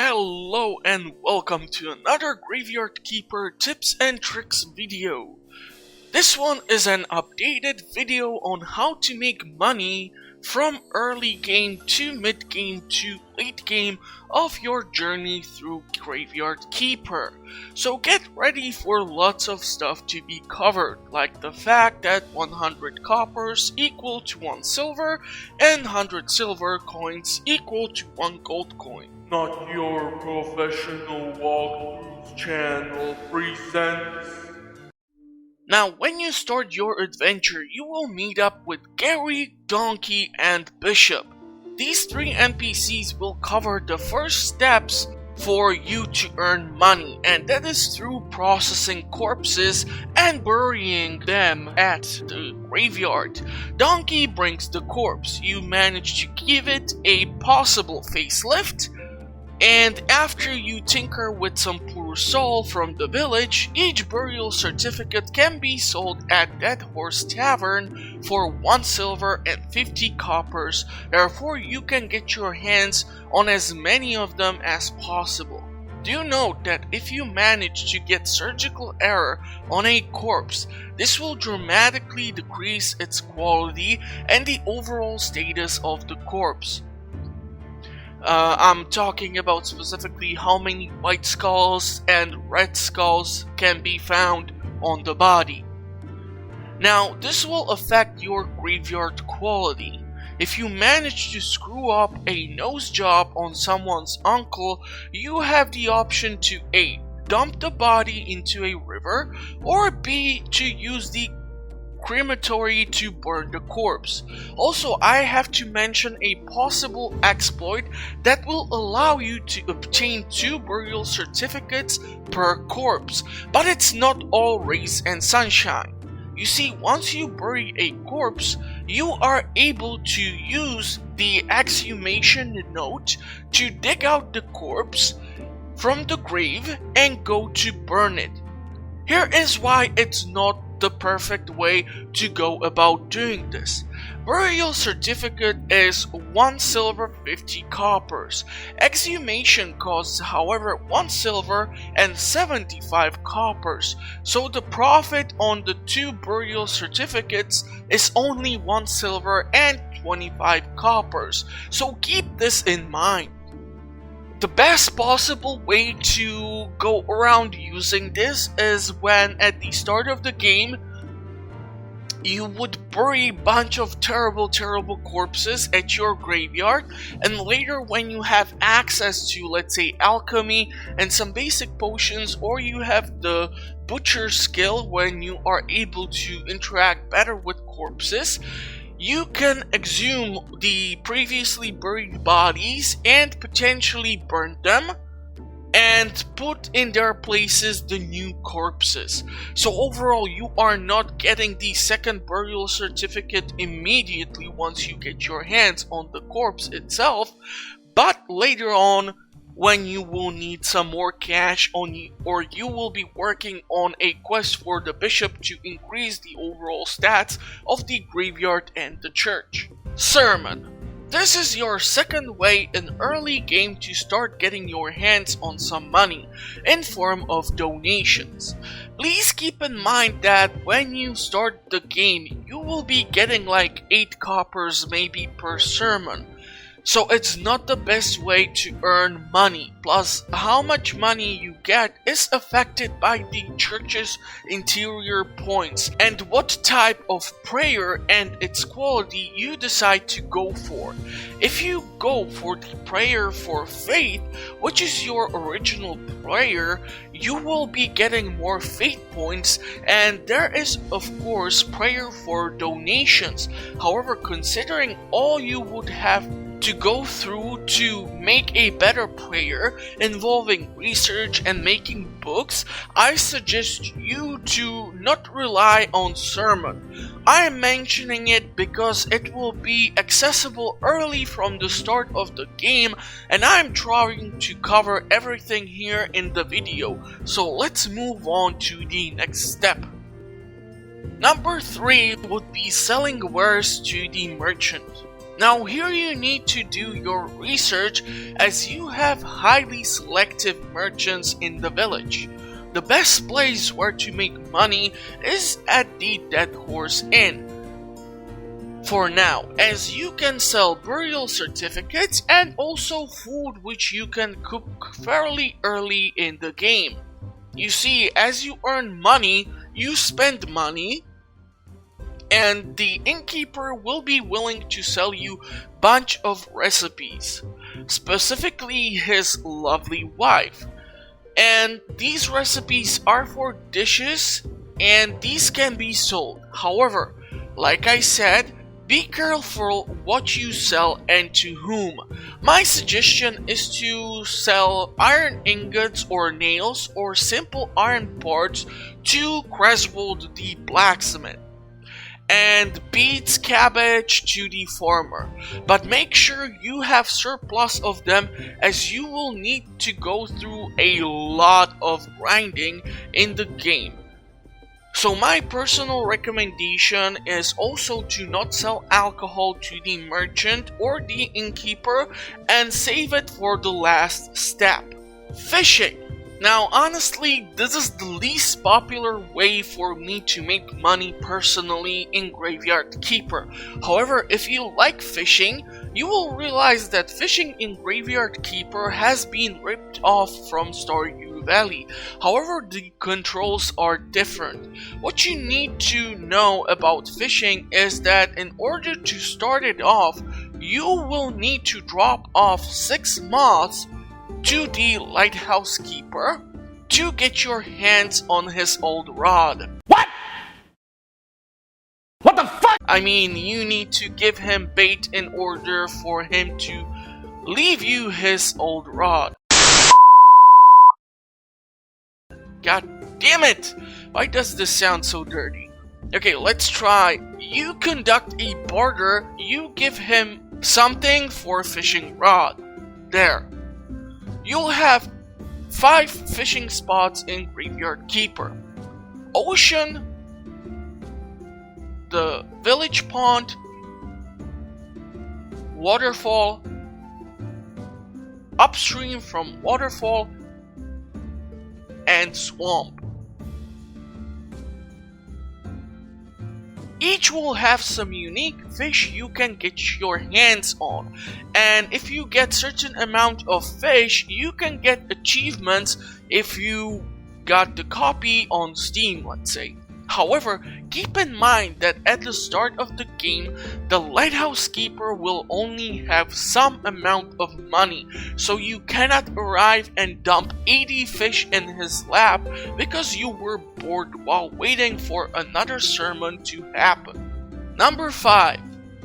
Hello and welcome to another Graveyard Keeper tips and tricks video. This one is an updated video on how to make money from early game to mid game to late game of your journey through Graveyard Keeper. So get ready for lots of stuff to be covered, like the fact that 100 coppers equal to 1 silver and 100 silver coins equal to 1 gold coin. Not your professional walkthroughs channel presents. Now, when you start your adventure, you will meet up with Gary, Donkey, and Bishop. These three NPCs will cover the first steps for you to earn money, and that is through processing corpses and burying them at the graveyard. Donkey brings the corpse. You manage to give it a possible facelift, and after you tinker with some poor soul from the village, each burial certificate can be sold at Dead Horse Tavern for 1 silver and 50 coppers. Therefore, you can get your hands on as many of them as possible. Do note that if you manage to get surgical error on a corpse, this will dramatically decrease its quality and the overall status of the corpse. I'm talking about specifically how many white skulls and red skulls can be found on the body. Now, this will affect your graveyard quality. If you manage to screw up a nose job on someone's uncle, you have the option to A. Dump the body into a river, or B. To use the crematory to burn the corpse. Also, I have to mention a possible exploit that will allow you to obtain 2 burial certificates per corpse, but it's not all rays and sunshine. You see, once you bury a corpse, you are able to use the exhumation note to dig out the corpse from the grave and go to burn it. Here is why it's not the perfect way to go about doing this. Burial certificate is 1 silver 50 coppers. Exhumation costs, however, 1 silver and 75 coppers. So the profit on the 2 burial certificates is only 1 silver and 25 coppers. So keep this in mind. The best possible way to go around using this is when at the start of the game you would bury a bunch of terrible corpses at your graveyard, and later when you have access to, let's say, alchemy and some basic potions, or you have the butcher skill when you are able to interact better with corpses, you can exhume the previously buried bodies and potentially burn them and put in their places the new corpses. So overall, you are not getting the second burial certificate immediately once you get your hands on the corpse itself, but later on when you will need some more cash on you, or you will be working on a quest for the bishop to increase the overall stats of the graveyard and the church. Sermon. This is your second way in early game to start getting your hands on some money in form of donations. Please keep in mind that when you start the game, you will be getting like 8 coppers maybe per sermon. So it's not the best way to earn money. Plus, how much money you get is affected by the church's interior points and what type of prayer and its quality you decide to go for. If you go for the prayer for faith, which is your original prayer, you will be getting more faith points, and there is of course prayer for donations. However, considering all you would have to go through to make a better prayer involving research and making books, I suggest you to not rely on sermon. I am mentioning it because it will be accessible early from the start of the game, and I am trying to cover everything here in the video. So let's move on to the next step. Number 3 would be selling wares to the merchant. Now here you need to do your research as you have highly selective merchants in the village. The best place where to make money is at the Dead Horse Inn for now, as you can sell burial certificates and also food which you can cook fairly early in the game. You see, as you earn money, you spend money, and the innkeeper will be willing to sell you a bunch of recipes, specifically his lovely wife. And these recipes are for dishes, and these can be sold. However, like I said, be careful what you sell and to whom. My suggestion is to sell iron ingots or nails or simple iron parts to Griswold the blacksmith, and beets cabbage to the farmer, but make sure you have surplus of them, as you will need to go through a lot of grinding in the game. So my personal recommendation is also to not sell alcohol to the merchant or the innkeeper and save it for the last step. Fishing. Now honestly, this is the least popular way for me to make money personally in Graveyard Keeper. However, if you like fishing, you will realize that fishing in Graveyard Keeper has been ripped off from Stardew Valley. However, the controls are different. What you need to know about fishing is that in order to start it off, you will need to drop off 6 moths to the lighthouse keeper to get your hands on his old rod. What? What the fuck? I mean, you need to give him bait in order for him to leave you his old rod. God damn it! Why does this sound so dirty? Okay, let's try. You conduct a barter, you give him something for a fishing rod. There. You'll have 5 fishing spots in Graveyard Keeper. Ocean, the village pond, waterfall, upstream from waterfall, and swamp. Each will have some unique fish you can get your hands on, and if you get certain amount of fish, you can get achievements if you got the copy on Steam, let's say. However, keep in mind that at the start of the game, the lighthouse keeper will only have some amount of money, so you cannot arrive and dump 80 fish in his lap because you were bored while waiting for another sermon to happen. Number 5.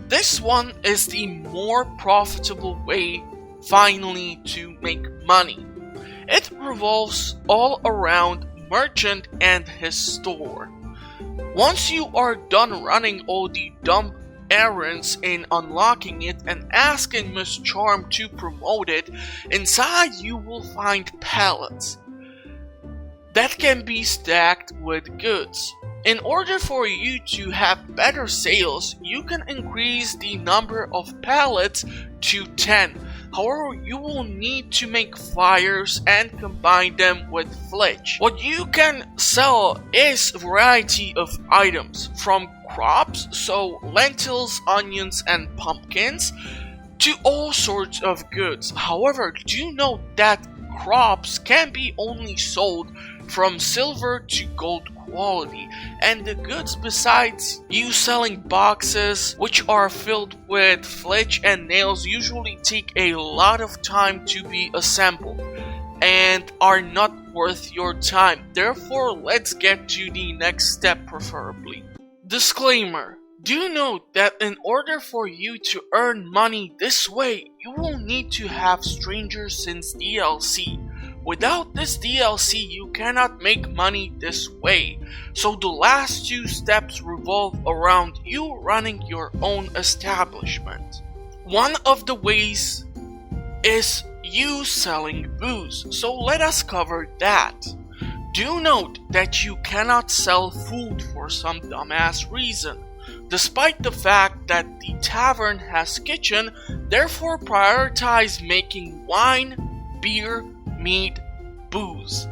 This one is the more profitable way finally to make money. It revolves all around merchant and his store. Once you are done running all the dumb errands in unlocking it and asking Miss Charm to promote it, inside you will find pallets that can be stacked with goods. In order for you to have better sales, you can increase the number of pallets to 10. However, you will need to make fires and combine them with flitch. What you can sell is a variety of items, from crops, so lentils, onions, and pumpkins, to all sorts of goods. However, do note that crops can be only sold from silver to gold quality, and the goods, besides you selling boxes which are filled with flitch and nails, usually take a lot of time to be assembled and are not worth your time. Therefore, let's get to the next step preferably. Disclaimer: do note that in order for you to earn money this way, you will need to have Stranger Sins DLC. Without this DLC, you cannot make money this way, so the last 2 steps revolve around you running your own establishment. One of the ways is you selling booze, so let us cover that. Do note that you cannot sell food for some dumbass reason. despite the fact that the tavern has kitchen, therefore prioritize making wine, beer, mead, booze.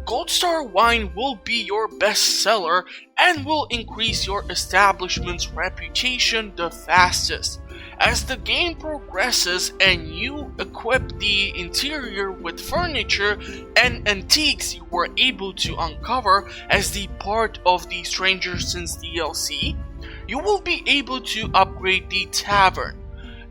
Gold Star wine will be your best seller and will increase your establishment's reputation the fastest. As the game progresses and you equip the interior with furniture and antiques you were able to uncover as the part of the Stranger Things DLC, you will be able to upgrade the tavern.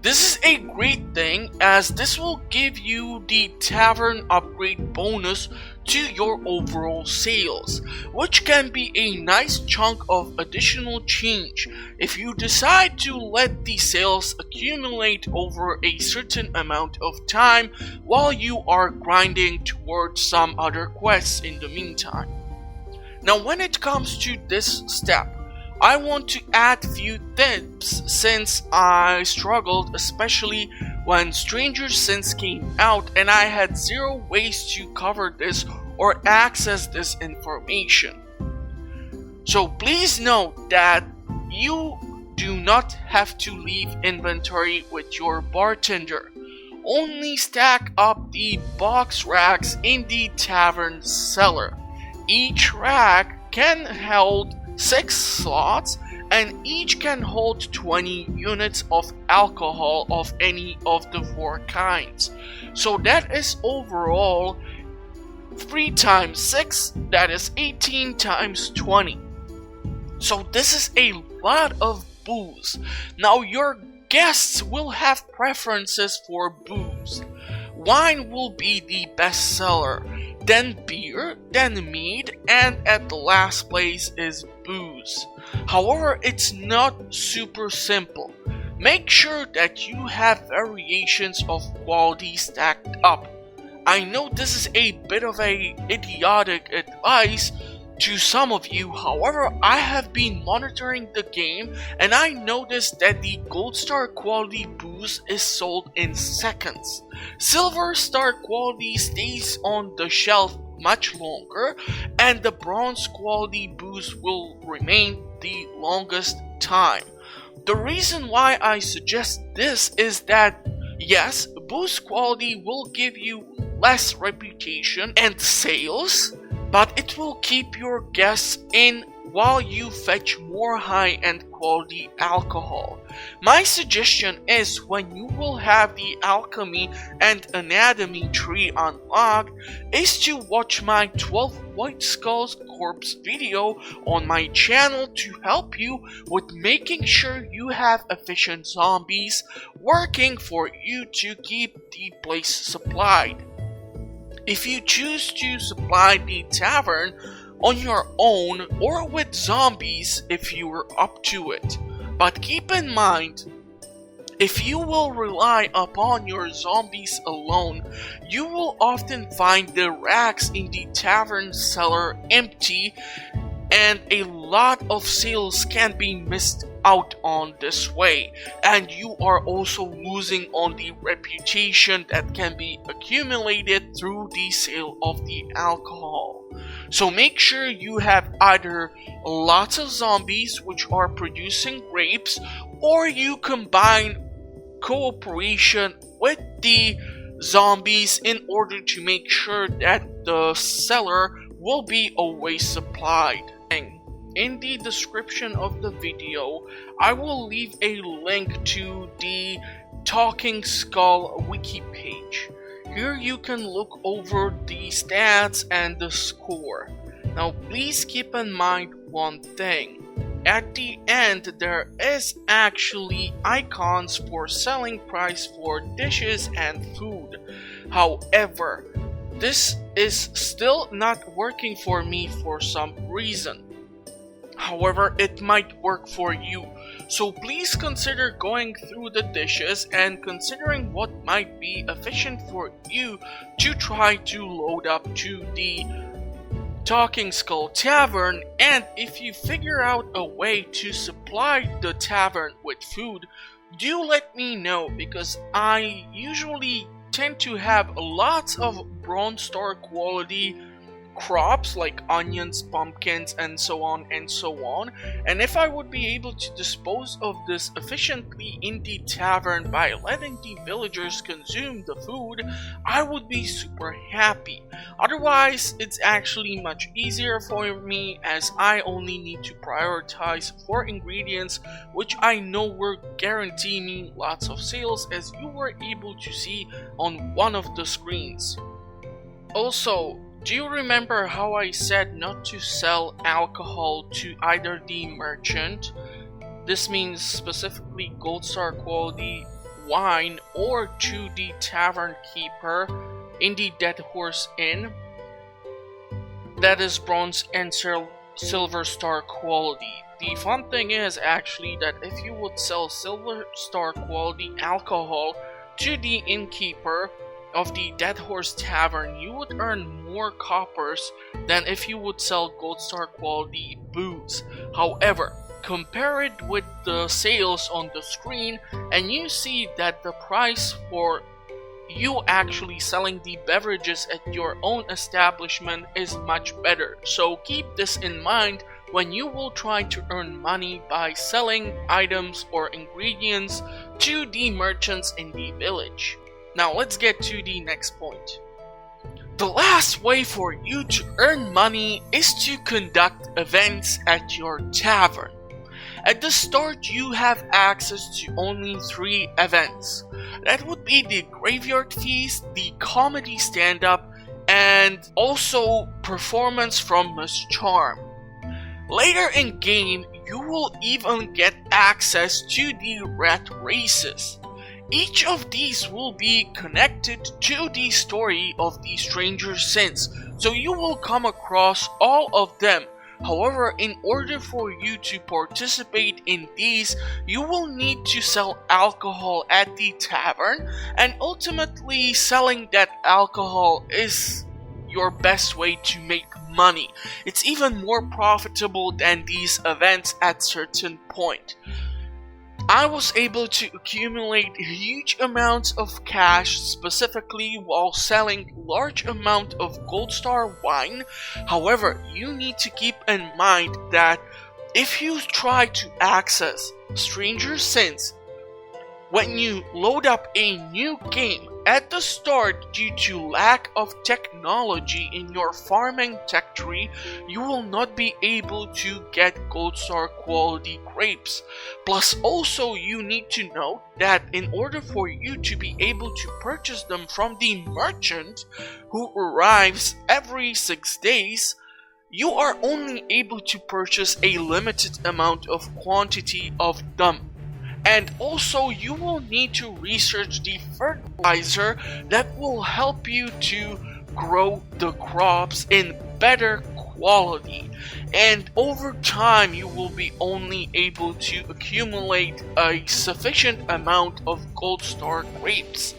This is a great thing as this will give you the tavern upgrade bonus to your overall sales, which can be a nice chunk of additional change if you decide to let the sales accumulate over a certain amount of time while you are grinding towards some other quests in the meantime. Now when it comes to this step, I want to add few tips since I struggled, especially when Stranger Things came out and I had zero ways to cover this or access this information. So please note that you do not have to leave inventory with your bartender. Only stack up the box racks in the tavern cellar. Each rack can hold 6 slots and each can hold 20 units of alcohol of any of the 4 kinds. So that is overall 3 times 6, that is 18 times 20. So this is a lot of booze. Now your guests will have preferences for booze. Wine will be the best seller, then beer, then mead, and at the last place is booze. However, it's not super simple. Make sure that you have variations of quality stacked up. I know this is a bit of a idiotic advice to some of you, however, I have been monitoring the game and I noticed that the Gold Star quality booze is sold in seconds. Silver Star quality stays on the shelf much longer, and the Bronze quality booze will remain the longest time. The reason why I suggest this is that yes, booze quality will give you less reputation and sales, but it will keep your guests in while you fetch more high-end quality alcohol. My suggestion is when you will have the alchemy and anatomy tree unlocked is to watch my 12 White Skulls Corpse video on my channel to help you with making sure you have efficient zombies working for you to keep the place supplied. If you choose to supply the tavern on your own or with zombies if you are up to it. But keep in mind, if you will rely upon your zombies alone, you will often find the racks in the tavern cellar empty and a lot of sales can be missed out on this way, and you are also losing on the reputation that can be accumulated through the sale of the alcohol. So make sure you have either lots of zombies which are producing grapes, or you combine cooperation with the zombies in order to make sure that the cellar will be always supplied. In the description of the video, I will leave a link to the Talking Skull wiki page. Here you can look over the stats and the score. Now please keep in mind one thing. At the end, there is actually icons for selling price for dishes and food. However, this is still not working for me for some reason. However, it might work for you. So please consider going through the dishes and considering what might be efficient for you to try to load up to the Talking Skull Tavern, and if you figure out a way to supply the tavern with food, do let me know, because I usually tend to have lots of Bronze Star quality crops like onions, pumpkins, and so on and so on. And if I would be able to dispose of this efficiently in the tavern by letting the villagers consume the food, I would be super happy. Otherwise, it's actually much easier for me as I only need to prioritize 4 ingredients, which I know will guarantee me lots of sales, as you were able to see on one of the screens. Also, do you remember how I said not to sell alcohol to either the merchant, this means specifically gold star quality wine, or to the tavern keeper in the Dead Horse Inn, that is bronze and silver star quality? The fun thing is actually that if you would sell silver star quality alcohol to the innkeeper of the Dead Horse Tavern, you would earn more coppers than if you would sell gold star quality booze. However, compare it with the sales on the screen and you see that the price for you actually selling the beverages at your own establishment is much better. So keep this in mind when you will try to earn money by selling items or ingredients to the merchants in the village. Now let's get to the next point. The last way for you to earn money is to conduct events at your tavern. At the start, you have access to only 3 events. That would be the Graveyard Feast, the Comedy Stand-Up, and also Performance from Miss Charm. Later in game, you will even get access to the Rat Races. Each of these will be connected to the story of the Stranger Sins, so you will come across all of them. However, in order for you to participate in these, you will need to sell alcohol at the tavern, and ultimately selling that alcohol is your best way to make money. It's even more profitable than these events at certain point. I was able to accumulate huge amounts of cash specifically while selling large amount of gold star wine. However, you need to keep in mind that if you try to access Stranger Sins when you load up a new game at the start, due to lack of technology in your farming tech tree, you will not be able to get gold star quality grapes. Plus also you need to know that in order for you to be able to purchase them from the merchant who arrives every 6 days, you are only able to purchase a limited amount of quantity of them. And also you will need to research the fertilizer that will help you to grow the crops in better quality. And over time you will be only able to accumulate a sufficient amount of gold star grapes.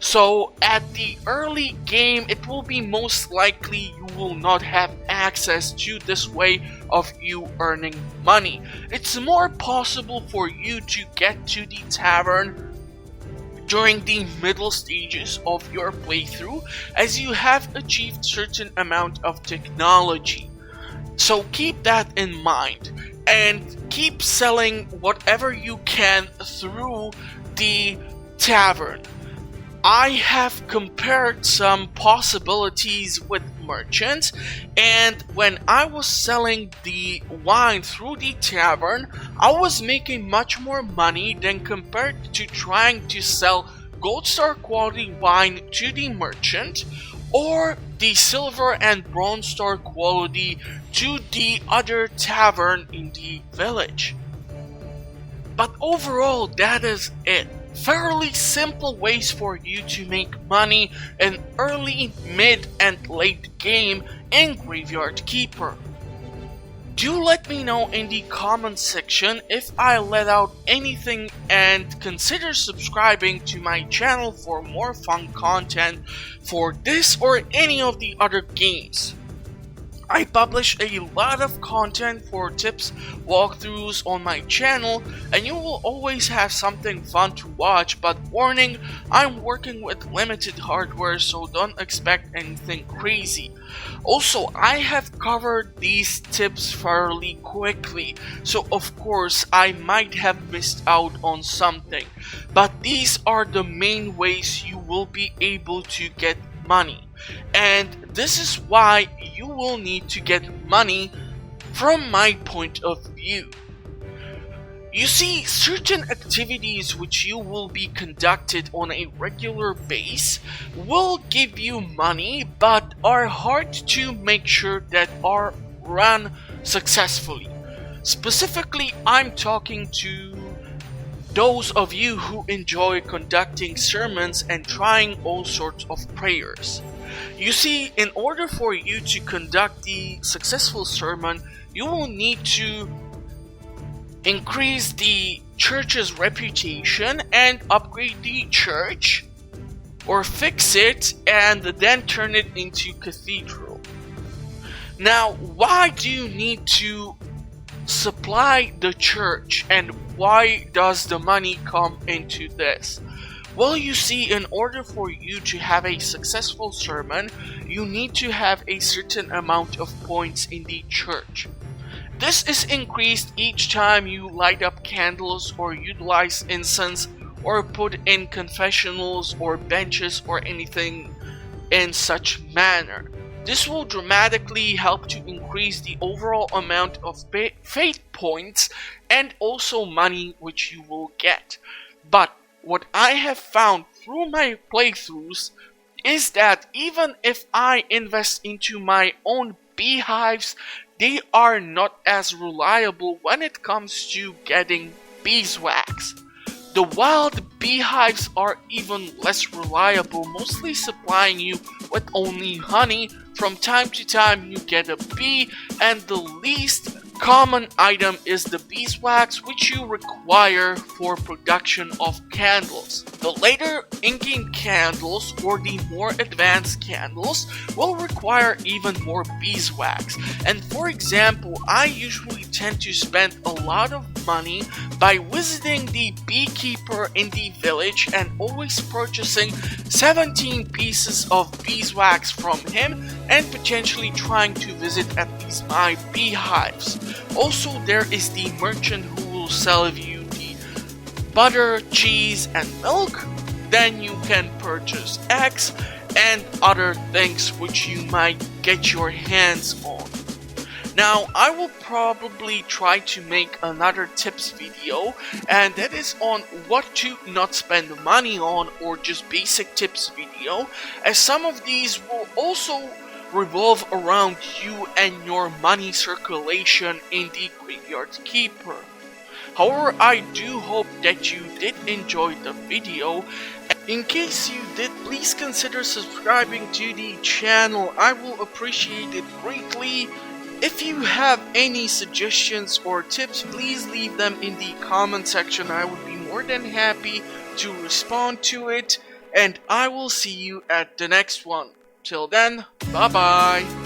So at the early game, it will be most likely you will not have access to this way of you earning money. It's more possible for you to get to the tavern during the middle stages of your playthrough, as you have achieved certain amount of technology. So keep that in mind and keep selling whatever you can through the tavern. I have compared some possibilities with merchants, and when I was selling the wine through the tavern, I was making much more money than compared to trying to sell gold star quality wine to the merchant or the silver and bronze star quality to the other tavern in the village. But overall, that is it. Fairly simple ways for you to make money in early, mid, and late game in Graveyard Keeper. Do let me know in the comments section if I let out anything, and consider subscribing to my channel for more fun content for this or any of the other games. I publish a lot of content for tips, walkthroughs on my channel, and you will always have something fun to watch, but warning, I'm working with limited hardware, so don't expect anything crazy. Also, I have covered these tips fairly quickly, so of course I might have missed out on something, but these are the main ways you will be able to get money. And this is why you will need to get money from my point of view. You see, certain activities which you will be conducted on a regular base will give you money but are hard to make sure that are run successfully. Specifically, I'm talking to those of you who enjoy conducting sermons and trying all sorts of prayers. You see, in order for you to conduct the successful sermon, you will need to increase the church's reputation and upgrade the church, or fix it and then turn it into cathedral. Now, why do you need to supply the church, and why does the money come into this? Well, you see, in order for you to have a successful sermon, you need to have a certain amount of points in the church. This is increased each time you light up candles or utilize incense or put in confessionals or benches or anything in such manner. This will dramatically help to increase the overall amount of faith points and also money which you will get. But what I have found through my playthroughs is that even if I invest into my own beehives, they are not as reliable when it comes to getting beeswax. The wild beehives are even less reliable, mostly supplying you with only honey. From time to time you get a bee, and the least common item is the beeswax, which you require for production of candles. The later inking candles or the more advanced candles will require even more beeswax. And for example, I usually tend to spend a lot of money by visiting the beekeeper in the village and always purchasing 17 pieces of beeswax from him and potentially trying to visit at least my beehives. Also, there is the merchant who will sell you the butter, cheese, and milk. Then you can purchase eggs and other things which you might get your hands on. Now, I will probably try to make another tips video, and that is on what to not spend money on, or just basic tips video, as some of these will also revolve around you and your money circulation in the Graveyard Keeper. However, I do hope that you did enjoy the video. In case you did, please consider subscribing to the channel. I will appreciate it greatly. If you have any suggestions or tips, please leave them in the comment section. I would be more than happy to respond to it, and I will see you at the next one. Till then, bye bye.